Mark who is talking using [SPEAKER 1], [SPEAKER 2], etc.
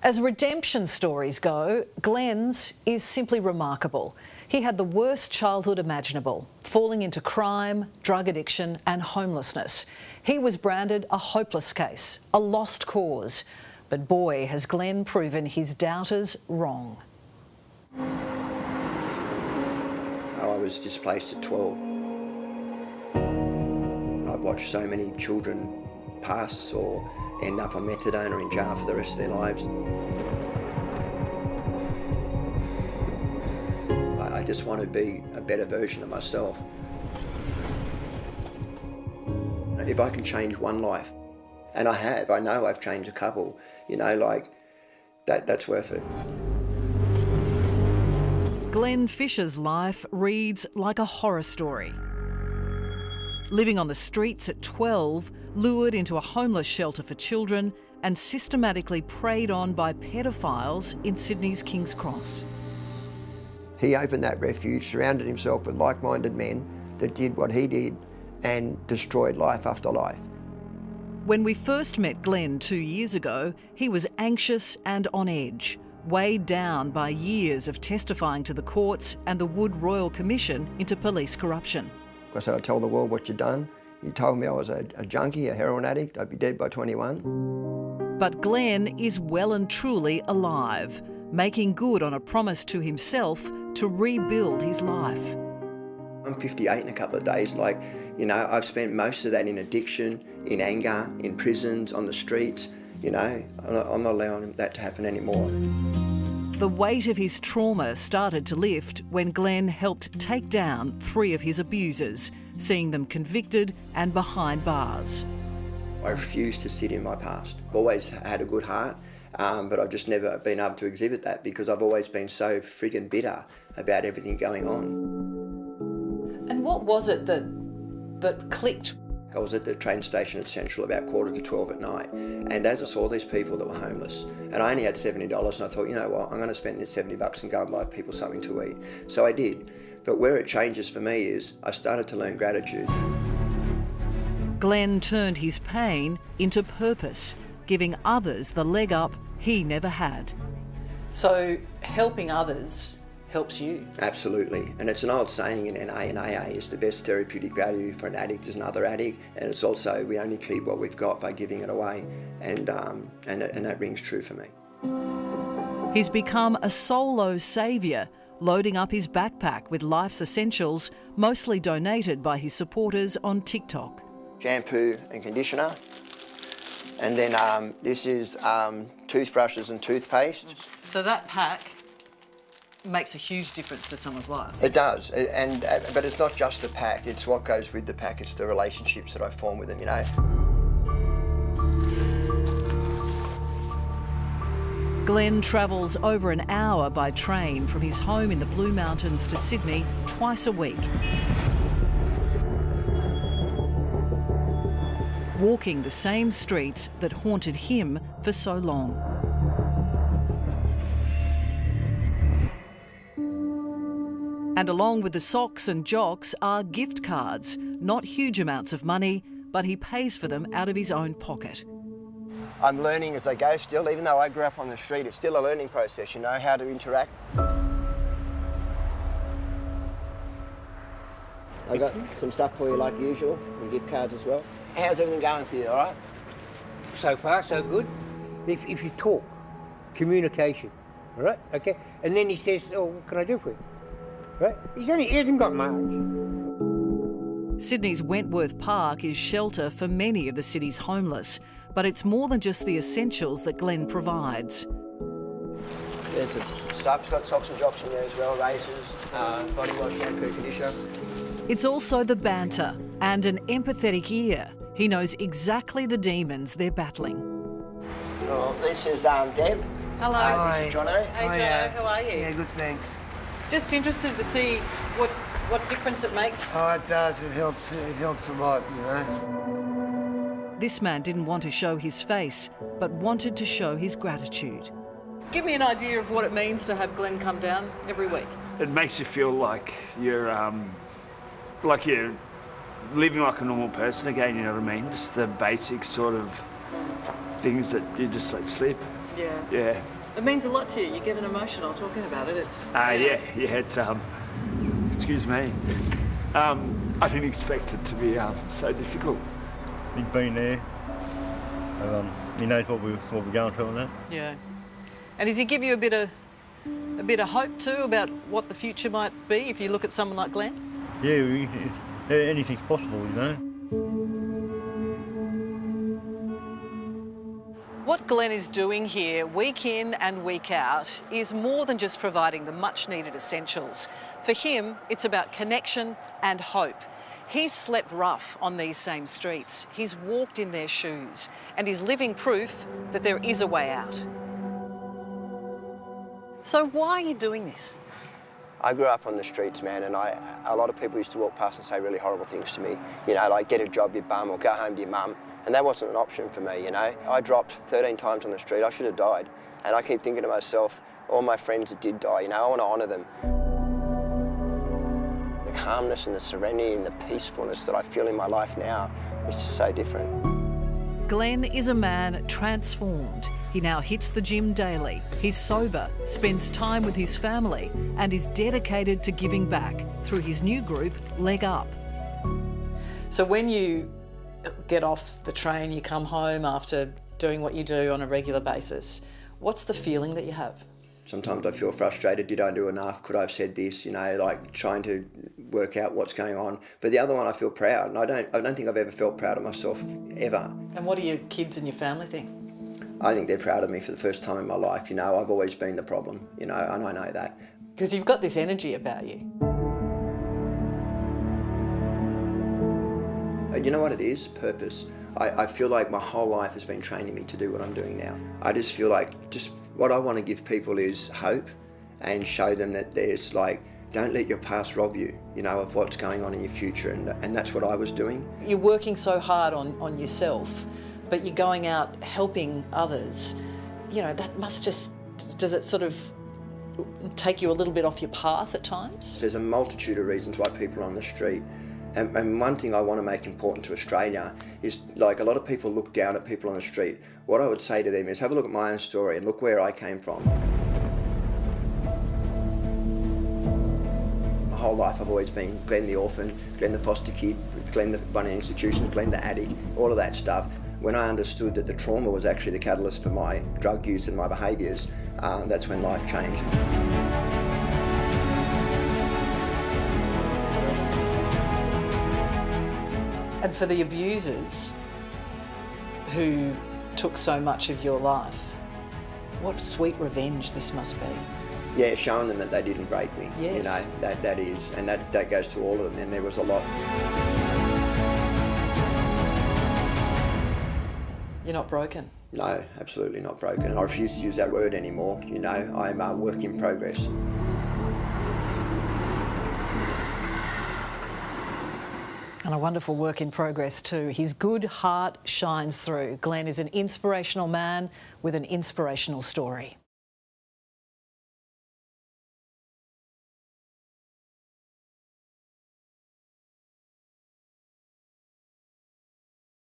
[SPEAKER 1] As redemption stories go, Glenn's is simply remarkable. He had the worst childhood imaginable, falling into crime, drug addiction and homelessness. He was branded a hopeless case, a lost cause. But boy, has Glenn proven his doubters wrong.
[SPEAKER 2] I was displaced at 12. I've watched so many children pass or end up on methadone or in jail for the rest of their lives. I just want to be a better version of myself. If I can change one life, and I have, I know I've changed a couple, you know, like, that's worth it.
[SPEAKER 1] Glenn Fisher's life reads like a horror story. Living on the streets at 12, lured into a homeless shelter for children and systematically preyed on by pedophiles in Sydney's King's Cross.
[SPEAKER 2] He opened that refuge, surrounded himself with like-minded men that did what he did and destroyed life after life.
[SPEAKER 1] When we first met Glenn 2 years ago, he was anxious and on edge, weighed down by years of testifying to the courts and the Wood Royal Commission into police corruption.
[SPEAKER 2] I said, I'd tell the world what you'd done. You told me I was a junkie, a heroin addict, I'd be dead by 21.
[SPEAKER 1] But Glenn is well and truly alive, making good on a promise to himself to rebuild his life.
[SPEAKER 2] I'm 58 in a couple of days. Like, you know, I've spent most of that in addiction, in anger, in prisons, on the streets. You know, I'm not allowing that to happen anymore.
[SPEAKER 1] The weight of his trauma started to lift when Glenn helped take down 3 of his abusers, seeing them convicted and behind bars.
[SPEAKER 2] I refuse to sit in my past. I've always had a good heart, but I've just never been able to exhibit that because I've always been so friggin' bitter about everything going on.
[SPEAKER 1] And what was it that clicked?
[SPEAKER 2] I was at the train station at Central about 11:45 at night, and as I saw these people that were homeless, and I only had $70, and I thought, you know what, I'm going to spend this $70 and go and buy people something to eat. So I did. But where it changes for me is I started to learn gratitude.
[SPEAKER 1] Glenn turned his pain into purpose, giving others the leg up he never had. So helping others helps you? Absolutely. And it's an old saying in NA and AA is the best therapeutic value for an addict is another addict. And it's also we only keep what we've got by giving it away. And that rings true for me. He's become a solo saviour, loading up his backpack with life's essentials, mostly donated by his supporters on TikTok. Shampoo and conditioner. And then this is toothbrushes and toothpaste. So that pack makes a huge difference to someone's life. It does, but it's not just the pack, it's what goes with the pack, it's the relationships that I form with them, you know. Glenn travels over an hour by train from his home in the Blue Mountains to Sydney twice a week. Walking the same streets that haunted him for so long. And along with the socks and jocks are gift cards, not huge amounts of money, but he pays for them out of his own pocket. I'm learning as I go still, even though I grew up on the street, it's still a learning process, you know, how to interact. I got some stuff for you like usual, and gift cards as well. How's everything going for you, all right?
[SPEAKER 3] So far, so good. If you talk, communication, all right, okay? And then he says, oh, what can I do for you? Right? He hasn't got much. Sydney's Wentworth Park is shelter for many of the city's homeless, but it's more than just the essentials that Glenn provides.
[SPEAKER 2] There's the stuff, it's got socks and jocks in there as well, razors, body wash, shampoo, conditioner.
[SPEAKER 1] It's also the banter and an empathetic ear. He knows exactly the demons they're battling.
[SPEAKER 2] Oh, this is Deb.
[SPEAKER 1] Hello.
[SPEAKER 2] This is Jono.
[SPEAKER 1] Hey Joe, how are you?
[SPEAKER 4] Yeah, good, thanks.
[SPEAKER 1] Just interested to see what difference it makes.
[SPEAKER 4] Oh, it does. It helps a lot, you know.
[SPEAKER 1] This man didn't want to show his face, but wanted to show his gratitude. Give me an idea of what it means to have Glenn come down every week.
[SPEAKER 5] It makes you feel like you're living like a normal person again, you know what I mean? Just the basic sort of things that you just let slip.
[SPEAKER 1] Yeah.
[SPEAKER 5] Yeah.
[SPEAKER 1] It means a lot to you. You get emotional talking about it. It's.
[SPEAKER 5] Yeah, it's excuse me. I didn't expect it to be so difficult.
[SPEAKER 6] He's been there. He knows what we're going through on that.
[SPEAKER 1] Yeah. And does he give you a bit of hope too about what the future might be if you look at someone like Glenn?
[SPEAKER 6] Yeah, anything's possible, you know.
[SPEAKER 1] What Glenn is doing here, week in and week out, is more than just providing the much-needed essentials. For him, it's about connection and hope. He's slept rough on these same streets. He's walked in their shoes, and he's living proof that there is a way out. So why are you doing this?
[SPEAKER 2] I grew up on the streets, man, and a lot of people used to walk past and say really horrible things to me. You know, like, get a job, you bum, or go home to your mum. And that wasn't an option for me, you know. I dropped 13 times on the street. I should have died. And I keep thinking to myself, all my friends that did die, you know, I want to honour them. The calmness and the serenity and the peacefulness that I feel in my life now is just so different.
[SPEAKER 1] Glenn is a man transformed. He now hits the gym daily. He's sober, spends time with his family, and is dedicated to giving back through his new group, Leg Up. So when you get off the train, you come home after doing what you do on a regular basis, what's the feeling that you have?
[SPEAKER 2] Sometimes I feel frustrated, did I do enough? Could I have said this? You know, like trying to work out what's going on. But the other one, I feel proud, and I don't think I've ever felt proud of myself, ever.
[SPEAKER 1] And what do your kids and your family think?
[SPEAKER 2] I think they're proud of me for the first time in my life. You know, I've always been the problem, you know, and I know that.
[SPEAKER 1] Because you've got this energy about you.
[SPEAKER 2] You know what it is? Purpose. I feel like my whole life has been training me to do what I'm doing now. I just feel like just what I want to give people is hope and show them that there's like, don't let your past rob you, you know, of what's going on in your future, and that's what I was doing.
[SPEAKER 1] You're working so hard on yourself, but you're going out helping others. You know, that must just, does it sort of take you a little bit off your path at times?
[SPEAKER 2] There's a multitude of reasons why people are on the street. And one thing I want to make important to Australia is, like, a lot of people look down at people on the street. What I would say to them is have a look at my own story and look where I came from. My whole life I've always been Glenn the orphan, Glenn the foster kid, Glenn the one in institutions, Glenn the addict, all of that stuff. When I understood that the trauma was actually the catalyst for my drug use and my behaviours, that's when life changed.
[SPEAKER 1] And for the abusers who took so much of your life, what sweet revenge this must be.
[SPEAKER 2] Yeah, showing them that they didn't break me,
[SPEAKER 1] yes.
[SPEAKER 2] You know, that is, and that goes to all of them, and there was a lot.
[SPEAKER 1] You're not broken?
[SPEAKER 2] No, absolutely not broken. I refuse to use that word anymore, you know, I'm a work in progress.
[SPEAKER 1] And a wonderful work in progress too. His good heart shines through. Glenn is an inspirational man with an inspirational story.